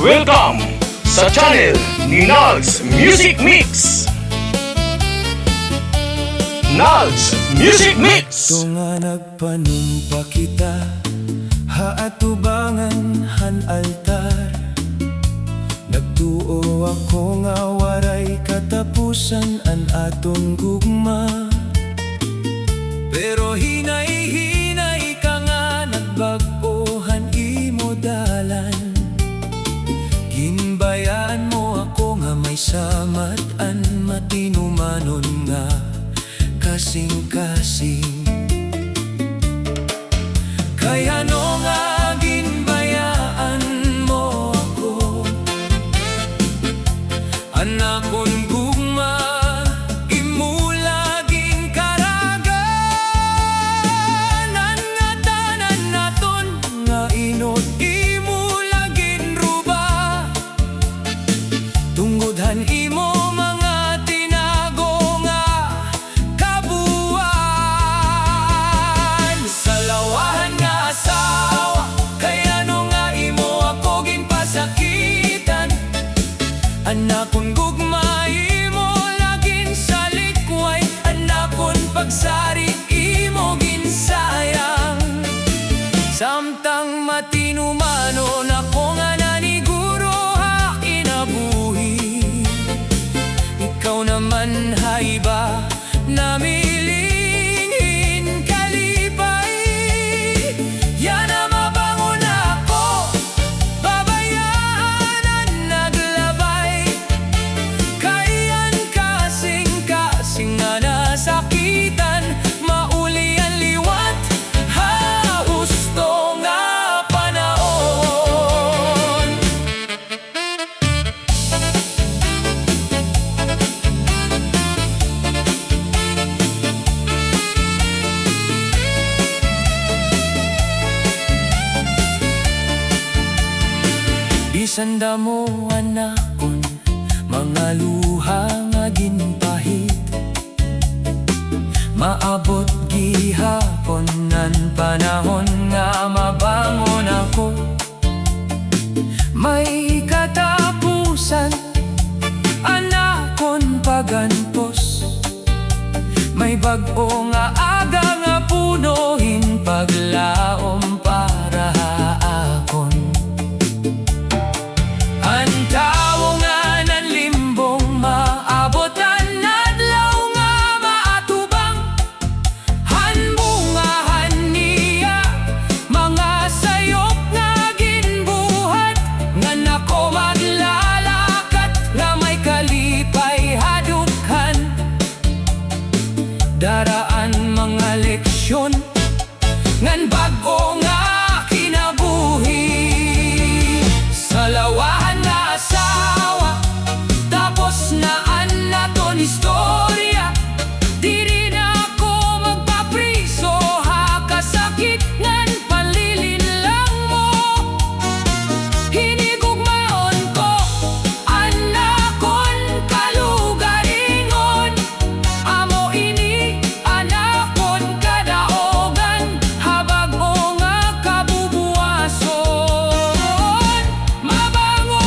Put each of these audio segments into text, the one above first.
Welcome sa channel ni Nalz Music Mix. Nalz Music Mix. Ito nga nagpanumpa kita, haatubangan han altar. Nagtuo ako nga waray katapusan an atong gugma. Pero hinay-hinay ka nga nagbagohan imo dalan. Ginbayaan mo ako nga may samat an matinumanon nga kasing-kasing. Kaya no nga ginbayaan mo ako, anak kong gugma, imo laging karaganan nga tanan naton nga inot imo laging ruba. Tunggodhan imo mga tinago nga kabuuan. Sa lawahan nga asawa, kaya no nga imo ako ginpasakitan. Anak kong gugma, imo laging sa likway. Anak kong pagsari, imo ginsayang. Samtang matinumanon ako nga naniguro ha kinabuhi. Ikaw naman hayba namilingin kalipay. Yan na mabangon ako, babayaan ang naglabay. Kayan kasing-kasing nga nasakitan, mauli ang liwat, ha husto nga panahon. Bisan damo anakon, mga luha nga ginpahit. Maabot gihapon nan panahon nga mabangon ako. May katapusan, anakon pagantos. May bag-o nga aga nga punuhin paglaom para haakon. Ang tao nga ng limbong maabot ang adlaw nga maatubang. Hanbungahan niya mga sayop nga ginbuhat. Nga nako maglalakat nga may kalipay hadukhan. Daraan mga leksyon ngan bag-o nga kinabuhi. Sa lawahan nga asawa, tapos na an naton istorya. Di rin ako magpapriso, ha kasakit ngan panlilinlang mo. Hinigugmaon ko, anakon kalugaringon. Amo ini, anakon kadaogan, habag o nga kabubuason. Mabangon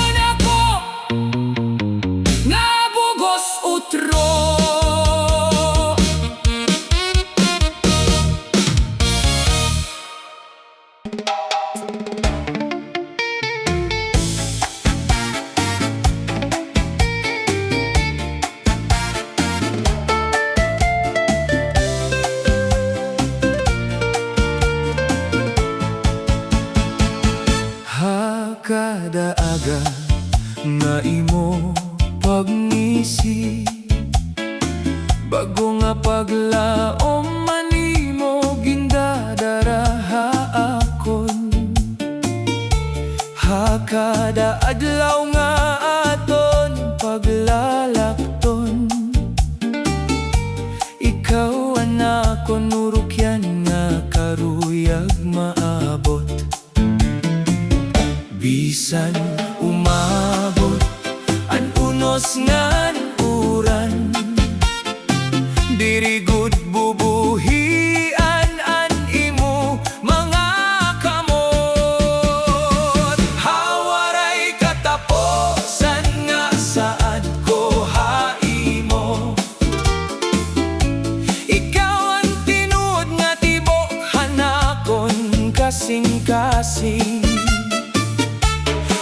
kasing-kasing.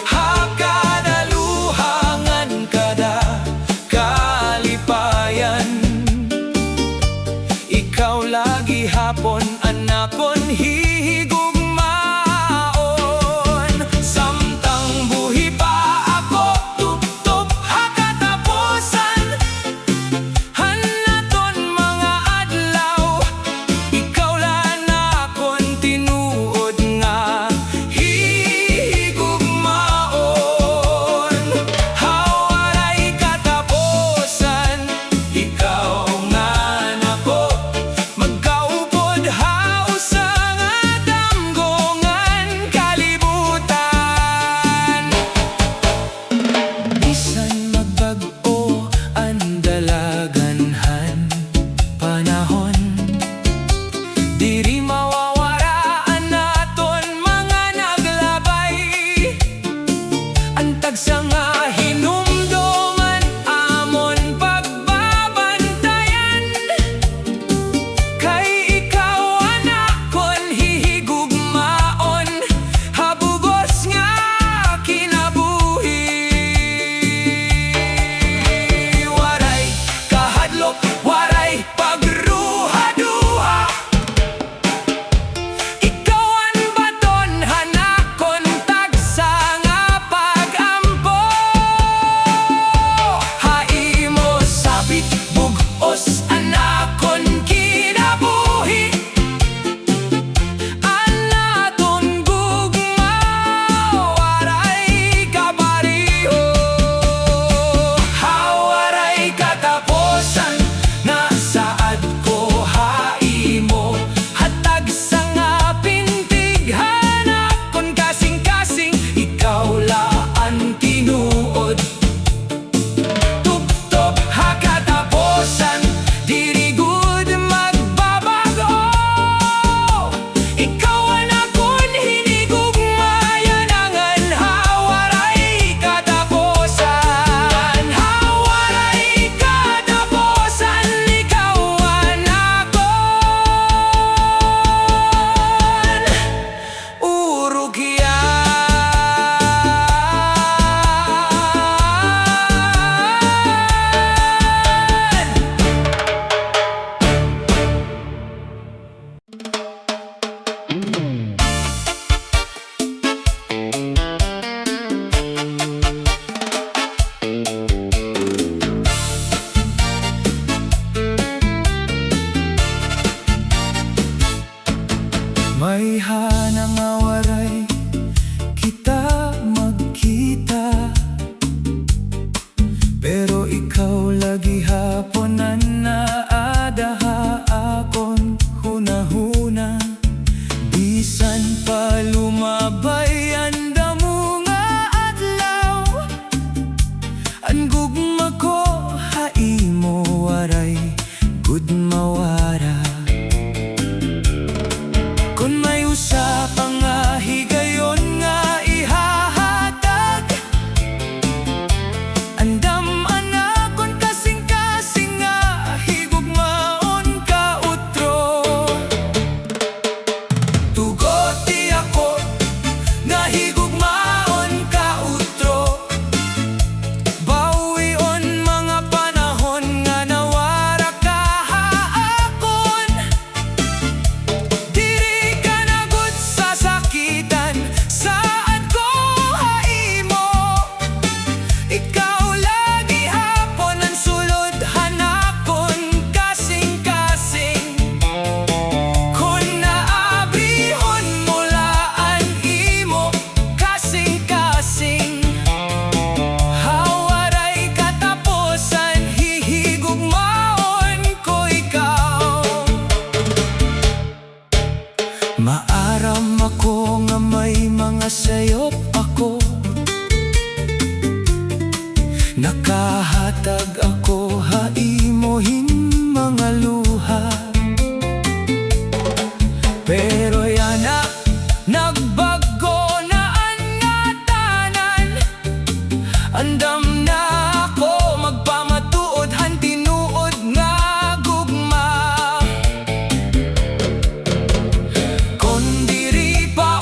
Hakadaluhangan kada kalipayan, ikaw lagi hapon anakon hihigugmaon. Samtang buhi pa ako tuptop hakatapusan, hanaton mga adlaw, ikaw lang akon tinuod nga hihigugmaon. Hawaray katapusan, ikaw nga nako magkaupod haos sa nga damgongan kalibutan. Bisan magbag-o ang dalaganhan panahon, diri mawawaraan naton mga naglabay. Antag sa nga hinumdongan amon pagbabantayan, kay ikaw anakon hihigugmaon, habugos nga kinabuhi. Waray kahadlok, waray pagruha-duha, ikaw ang baton hanakon tagsa nga pagampo. Haimo sabit bugos anakon kinabuhi, anaton gugma waray kabariho. Hawaray katapusan, nasaad ko haimo hatag sa nga pintig, hanakon kasing-kasing, ikaw laan tinuod. Tuptop hakatapusan, diri gud magbabago, ikaw ang akon hinigugmayanangan. Hawaray katapusan, hawaray katapusan, ikaw ang akon urugyan. May hanang awaray kita magkita, pero ikaw lagi hapon ang naadaha akon hunahuna. Bisan pa lumabay ang damo nga adlaw, ang gugma ko haimo waray gud mawara. Kung may usa pa nga higayon nga ihahatag, andam anakon kasing-kasing nga higugmaon ka utro. Tugoti ako nga higugmaon ka utro, bawion mga panahon nga nawara ka haakon. Diri ka na gud sasakitan, saad ko haimo, ikaw lagi hapon ang sulod hanakon kasing-kasing. Kung naabihon mulaan imo kasing-kasing, hawaray katapusan, hihigugmaon ko ikaw. Maaram ako nga may mga sayop ako, nakahatag ako haimohin mga luha. Pero yana nagbago na ang nga tanan, andam na ako magpamatuod han tinuod nga gugma. Kon diri pa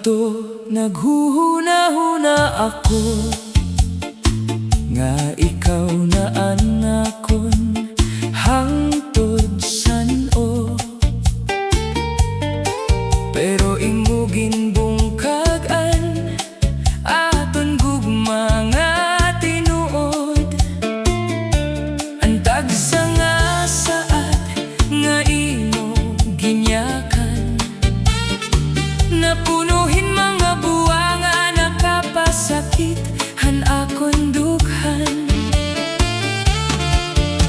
to naghuhuna-huna ako nga ikaw na anakon hangtod san-o. Pero imugin bungkagan aton gugma nga tinuod. Antag sa nga saat nga imo ginyakan, napunuhin mga buwang nga nakapasakit han akon dughan.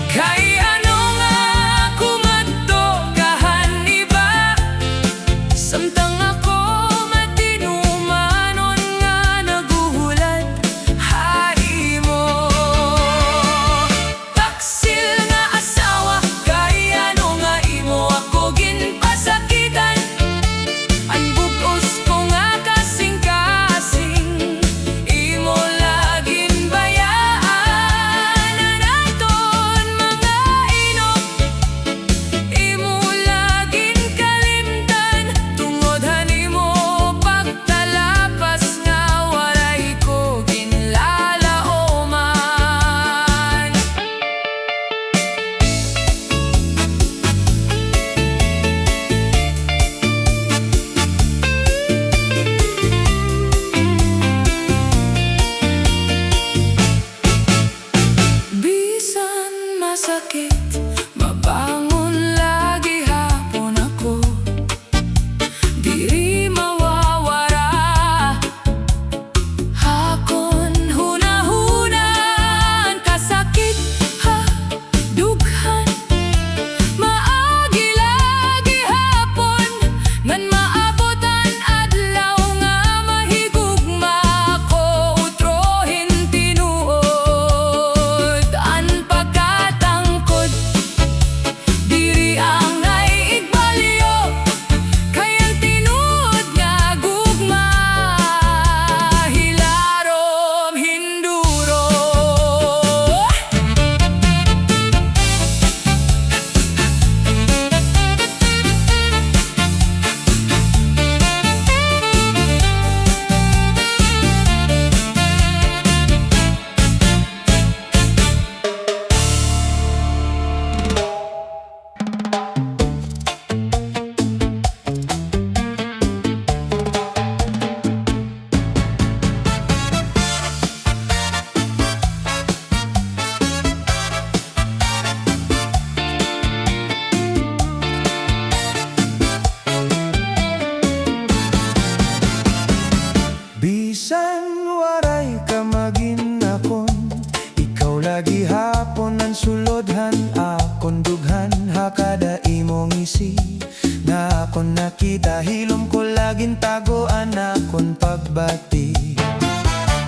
Kay ano nga kumadto kahan iba, samtang ako matinumanon nga naguhulat hai mo. Taksil nga asawa, kay ano nga imo ako ginpasakitan. Ang bugos ko nga kasing-kasing imo laging bayaan. Anaton mga inok imo laging kalimtan, tungod hanimo pagtalapas nga waray ko ginlalaoman. Bisan masakit, mabangon lagi hapon ako. Diri mawawara hakon hunahunan kasakit ha dughan. Maagi lagi hapon ngan maabotan adlaw nga mahigugma ko utrohin tinuod. An pagkatangkod diri ang naiigbalyo, kay ang tinuod nga gugma hilarom hinduro. Bisan waray ka maginakon, ikaw lagi hapon ang sulodhan akon dughan. Hakada imong isi na akon nakita, hilom ko laging tagoan akon pagbati.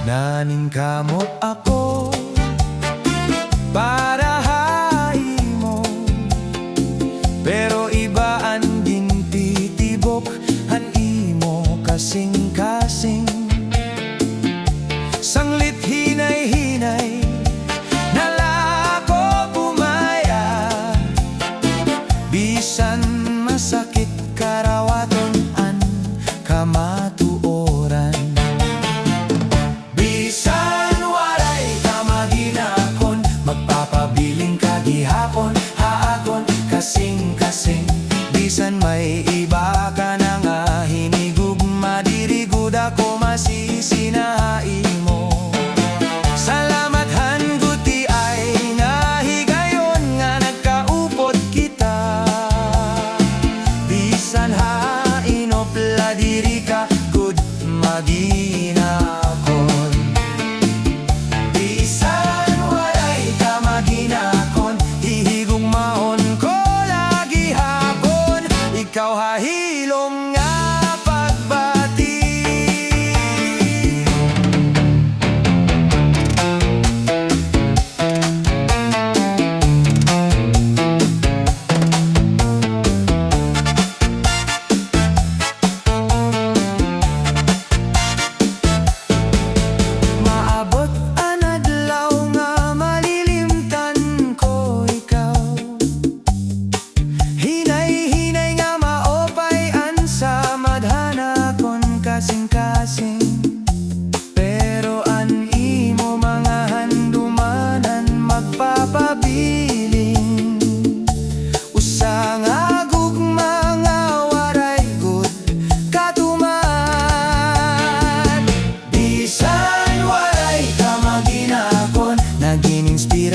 Naning kamot ako para haimo, pero iba ang gintitibok han imo kasing-kasing. Sanglit hinay-hinay nalako bumaya, bisan masakit karawaton an kamatuoran. Bisan waray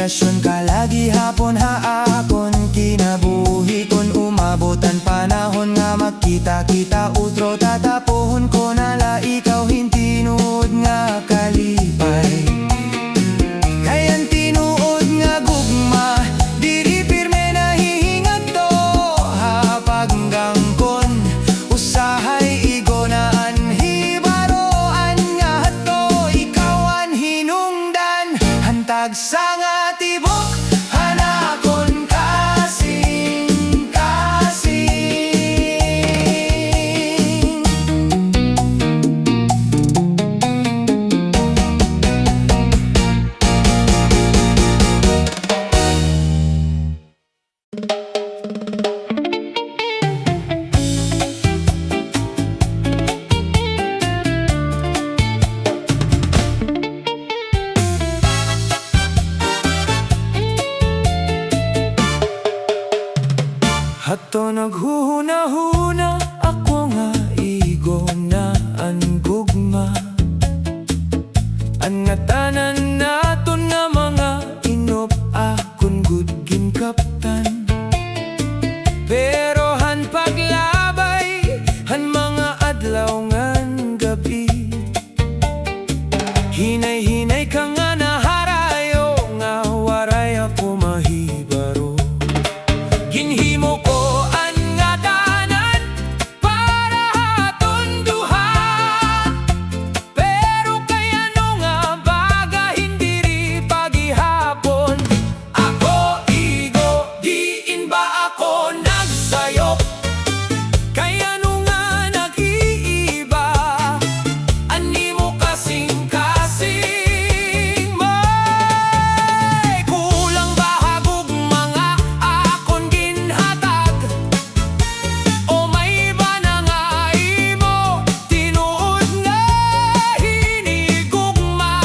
relasyon kalagi hapon haakon kinabuhi kon umabotan panahon nga magkita-kita utro tatapuhon ko nala ikaw hintinuod nga kalipay kayan tinuod nga gugma diri pirme nahihingat to hapaggang kon usahay igonaan hibaroan nga hato ikaw an hinungdan hantag sa nga tibok hanakon kasing hato naghuhuna-huna ako nga igo na ang gugma ang ngatanan naton nga mga inop akon gudgin kaptan pero han paglabay han mga adlaw ngan gabi hinay-hinay ka nga naharayo nga waray ako mahibaro ginhimo ko ang ngatanan para haton duha pero kaya no nga baga hindi ri pagihapon ako igo diin ba ako nagsayop kaya no nga nag-iiba animo kasing-kasing may kulang ba hagug mga akon ginhatag o may iba na nga imo tinuod nga hinigugma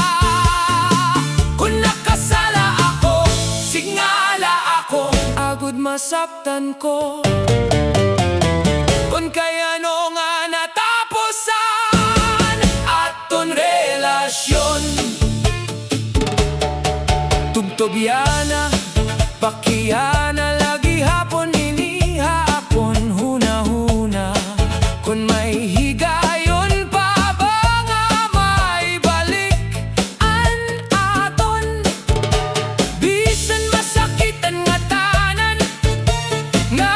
kung nakasala ako signgala ako agud masaktan ko kung kaya no nga natapusan aton relasyon tugtogyana pakiyana lagi hapon inihapon huna-huna kung may higayon pa ba nga may balik an aton bisan masakitan nga tanan nga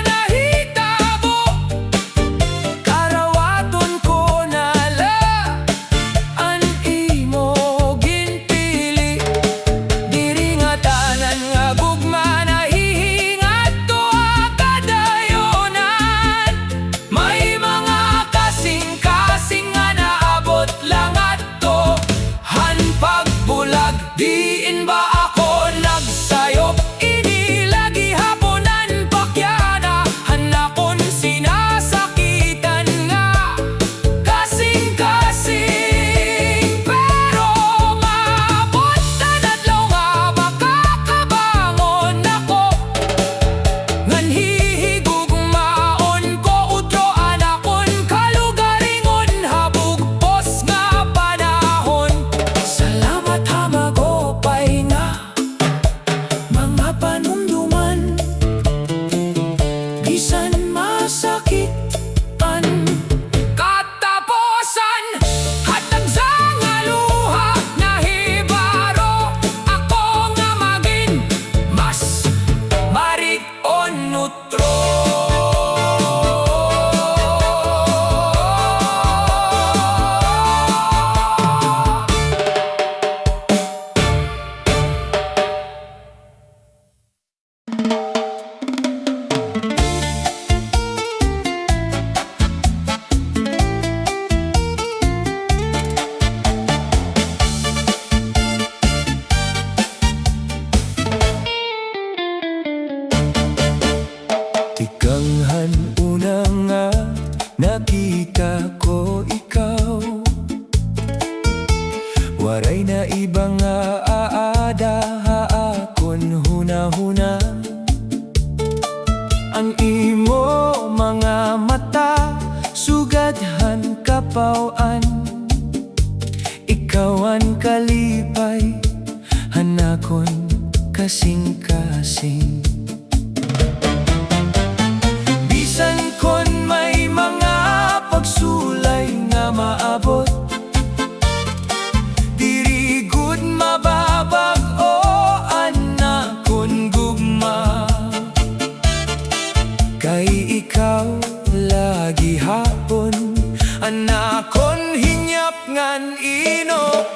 nahitabo karawaton ko nala an imo ginpili diri nga tanan nga gugma nahihingat ko kadayonan may mga kasing-kasing nga naabot lang ato han pagbulag diin ba ako nagsayop inilagi haponan pakyana hanakon sinasakitan nga kasing-kasing pero maabot tanadlaw nga makakabangon ako ngan hihigugmaon ko utro anakon kalugaringon habugpos nga panahon salamat hamagopay nga mga panumduman bisan masakit an katapusan hatag sa nga luha nahibaro ako nga maging mas marig-on nutro Tikanghan una nga nakita ko ikaw waray na ibang nga aada haakon huna-huna ang imo mga mata sugadhan kapawan ikawan kalipay hanakon kasing-kasing. Bisan kon may mga pagsulay nga maabot, diri gud mababag-o anakon gugma. Kay ikaw lagi hapon, anakon hinyap ngan ino.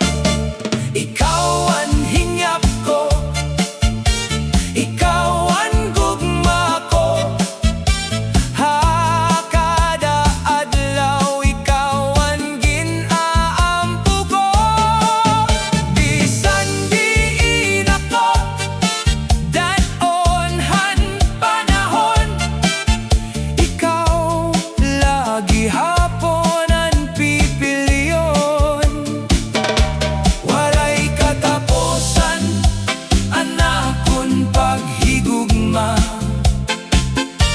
Ikaw ang hinyap ko, ikaw ang gugma ko. Kada adlaw ikaw ang ginaampo ko. Bisan diin ako, daonhan panahon, ikaw lagi hapon ang pipiliyon. Walay katapusan anakon paghigugma.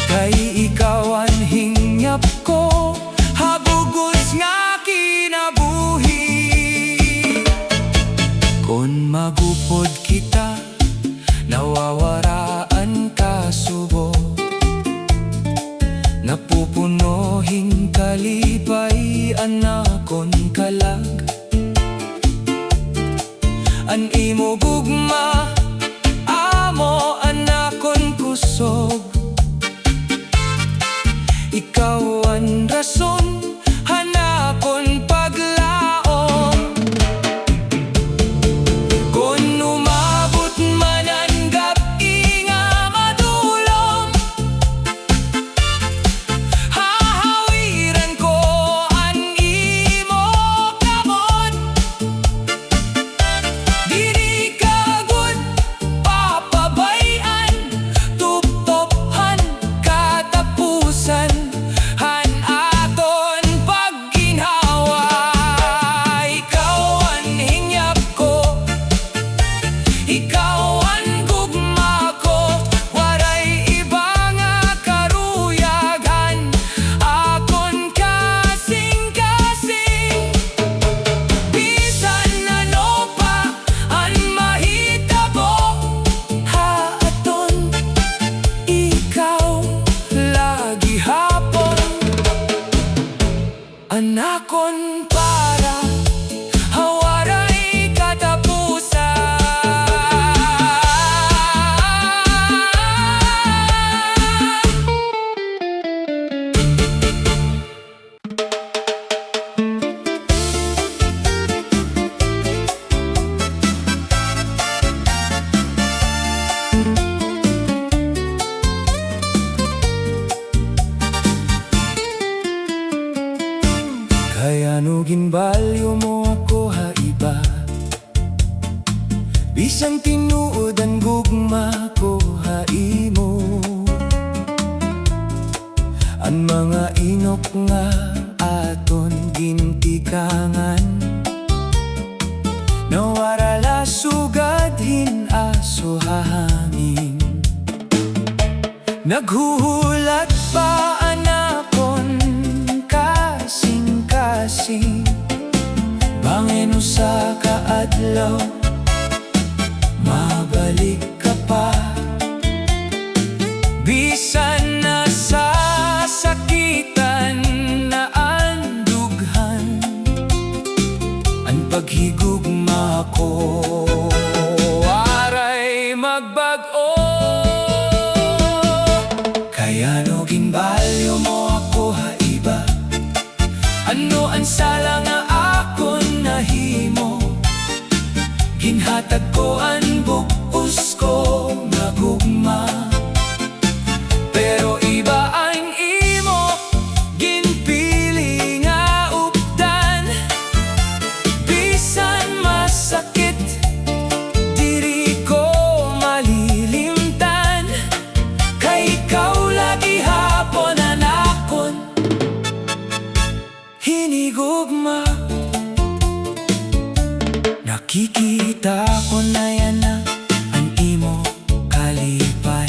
Kay ikaw ang hingyap ko, habugos nga kinabuhi. Kung magupod kita, nawawaraan ka subo. Napupunohing kalipay anakon kalag. An imo gugma, amo anakon kusog. Ikaw ang rason, hanakon paglaom. Kung umabot man ang gabi nga madulom, hahawiran ko ang imo kamot. Diri ka gud papabayan, tuptophan katapusan, han aton pagginhawa. Ikaw ang hinyap ko, ikaw ang gugma ko. Waray iba nga karuyagan, akon kasing-kasing. Bisan ano pa ang mahitabo, haaton ikaw lagi hapon. Anakon para hawaray katapusan. Kaya no ginbalyo mo ako haiba, bisang tinuod ang gugma ko haimo. Ang mga inok nga aton gintikangan, nawarala sugad hinaso hahangin. Naghuhulat pa anakon kasing-kasing. Bangin sa kaadlaw, mabalik ka pa. Bisan na sasakitan na andughan, ang paghigugma ko aray magbag-o. Kaya no ginbalyo mo ako haiba, ano ang sala nga akon nahimo. Ginhatag ko ang bukos ko nga gugma, pero iba ang imo ginpili nga updan. Bisan masakit, diri ko malilimtan. Kay ikaw lagi hapon anakon hinigugma. Nakikita ko na yan na ang imo kalipay.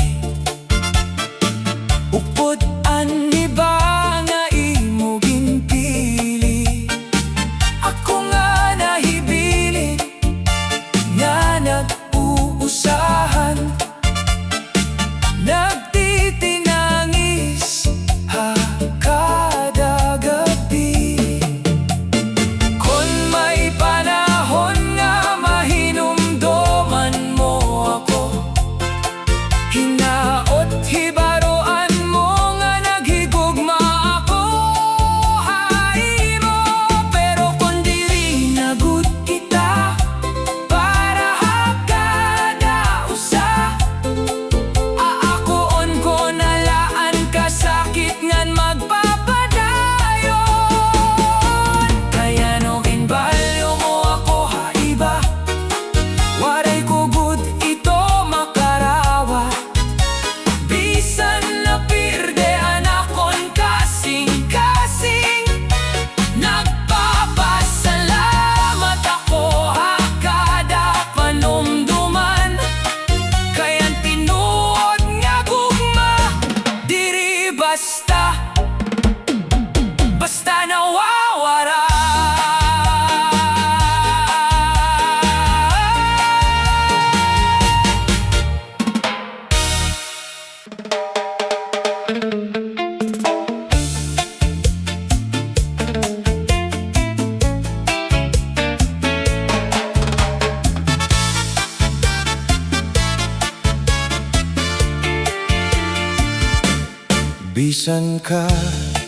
Bisan ka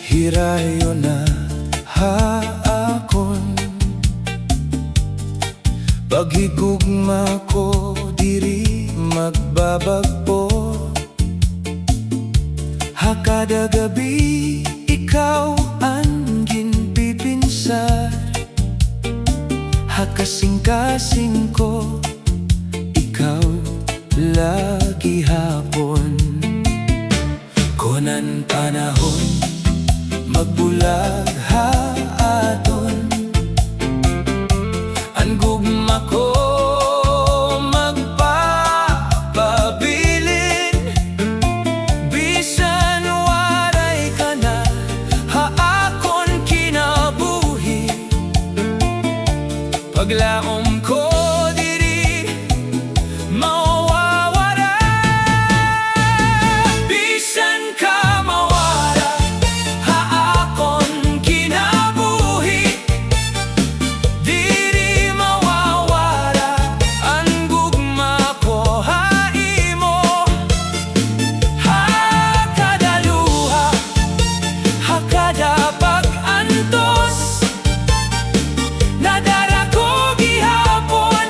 hirayo na haakon, paghigugma ko diri magbabagpo. Hakada gabi ikaw ang ginpipinsar, hakasing-kasing ko ikaw lagi hapon. Konan panahon magbulag haaton, ang gugma ko magpapabilin. Bisan waray ka na haakon kinabuhi, paglaom ko diri mawawala. Bisan ka mawala haakon kinabuhi, diri mawawala ang gugma ko haimo. Hakadaluha, hakada pag-antos, nadara ko gihapon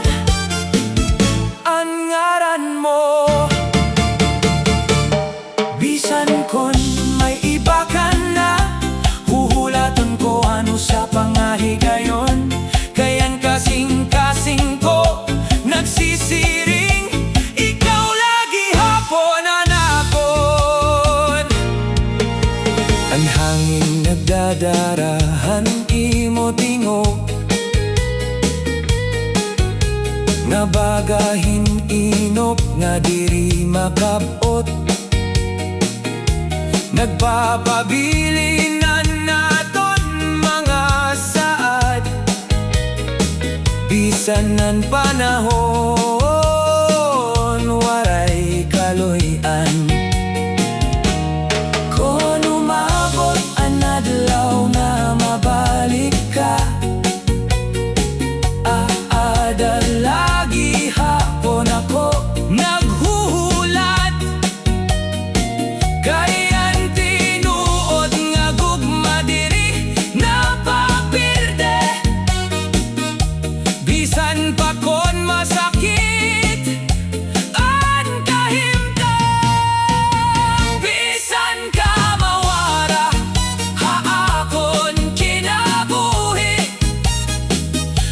ang ngaran mo. Bisan kon may iba ka na, huhulaton ko ano sa pangahigayon. Kayan kasing-kasing ko nagsisiring, ikaw lagi hapon anakon. Ang hangin nagdadarahan imo tingog, nga bagahin inop nga diri makabot. Nagpapabilinan naton mga saad, bisan ng panahon waray kaloy-an. Kung umabot ang adlaw nga mabalik ka, aada lagi hapon ako naghuhulat. Kayan tinuod nga gugma diri napapirde, bisan pa kon masakit ang kahimtang. Bisan ka mawara haakon kinabuhi,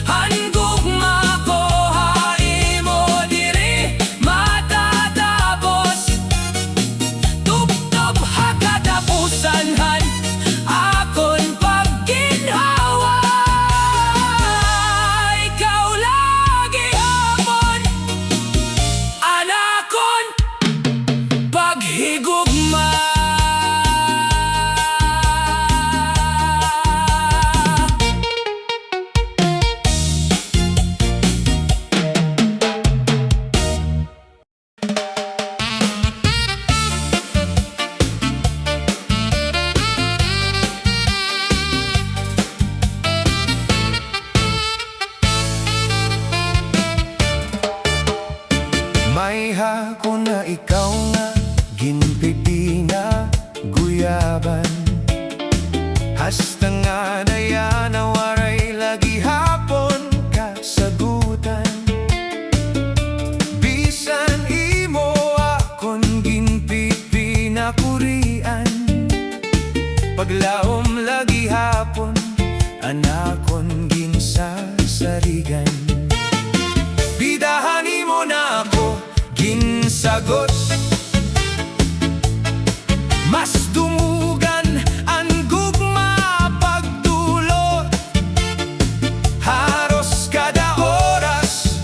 ang gugma ko haimo diri matatapos. Tubtob hakatapusanhan akon pagginhawa, ikaw lagi hapon anakon paghigugma. May hako na ikaw nga ginpipina guyaban, hasta nga daya na waray lagi hapon kasagutan. Bisan imo akon ginpipina kurian, paglaom lagi hapon anakon ginsasarigan. Bidahan imo na ako ginsagot, mas dumugan ang gugma pagdulot. Haros kada oras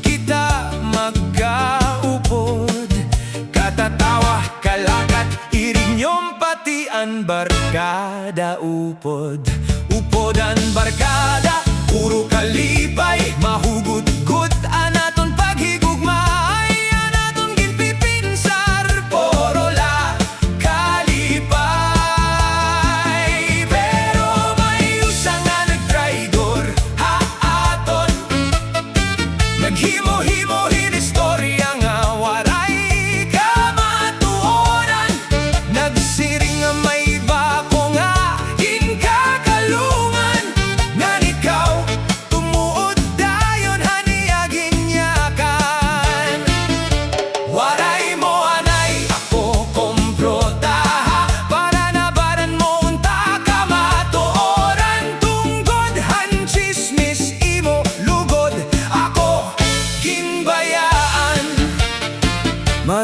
kita magkaupod, katatawa kalakat irinyong pati ang barkada upod. Upod ang barkada puro kalipay, mahugud-gud anaton paghigugma. Ay anaton ginpipinsar, porola kalipay. Pero may usa nga nagtraidor haaton, naghimo-himo hinistorya nga waray kamatuoran. Nagsiring ang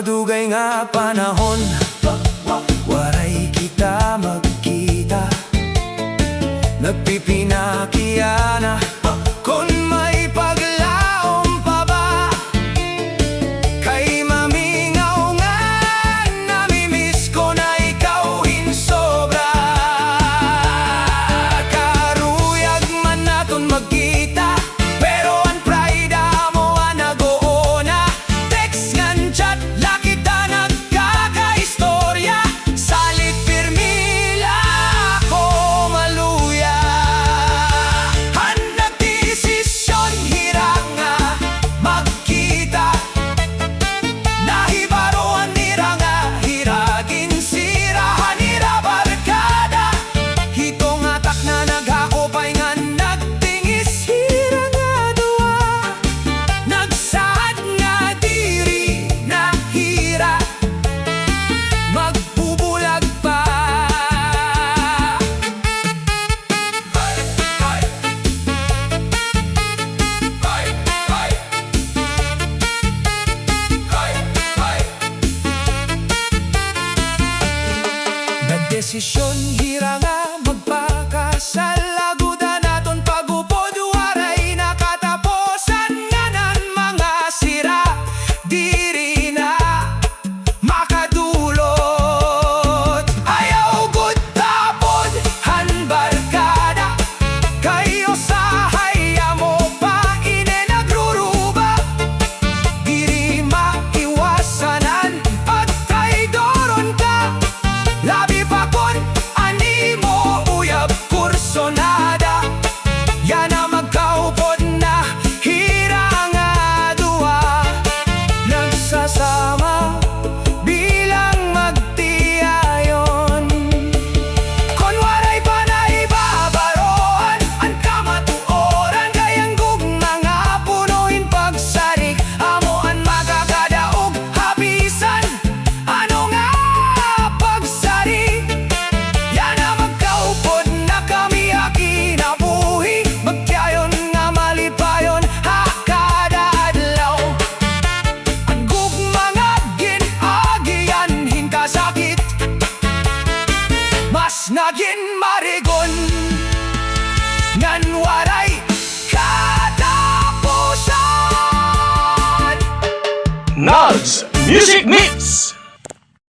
madugay nga panahon, waray kita magkita. Nagpipinakiana kung may paglaom pa ba. Kay mamingaw nga, namimiss ko na ikaw insobra. Karuyag man naton magkita, pero ang pride mo ang nag-uuna. Text ngan chat, lakita nagkakaistorya. Salit pirmila ako maluya. Han nagdesisyon hirang nga magkita. Nahibaro ang nira nga hiragin sirahan nira barkada. Hitong atak na naghakopay nga nagtingis hira nga duwa. Nagsaad nga diri na hira, magbubulag pa. Nagdesisyon hira nga magpakasal. Aguda naton pagupod, waray nakataposan nga ng mga sira. Diri na makadulot. Ayaw gud tapod han barkada. Kayo sa haya mo pa ine nagruruba. Diri maiwasanan pagkaidoron ka. Labi pa kon ani mo uyab kursonada. Yan ang magkaupod na hira nga duwa. Nagsasama bilang magtiayon. Kon waray pa na ibabaroan ang kamatuoran. Gayang gugma nga punuin pagsarik. Amo ang magagadaog habisan. Ano nga pagsari? Yan ang magkaupod na kami akinabuhi. Magtiayon nga malipayon hakada adlaw. Ang gugma nga ginagian hinkasakit, mas naging marigon ngan waray katapusan. Nugs Music Mix.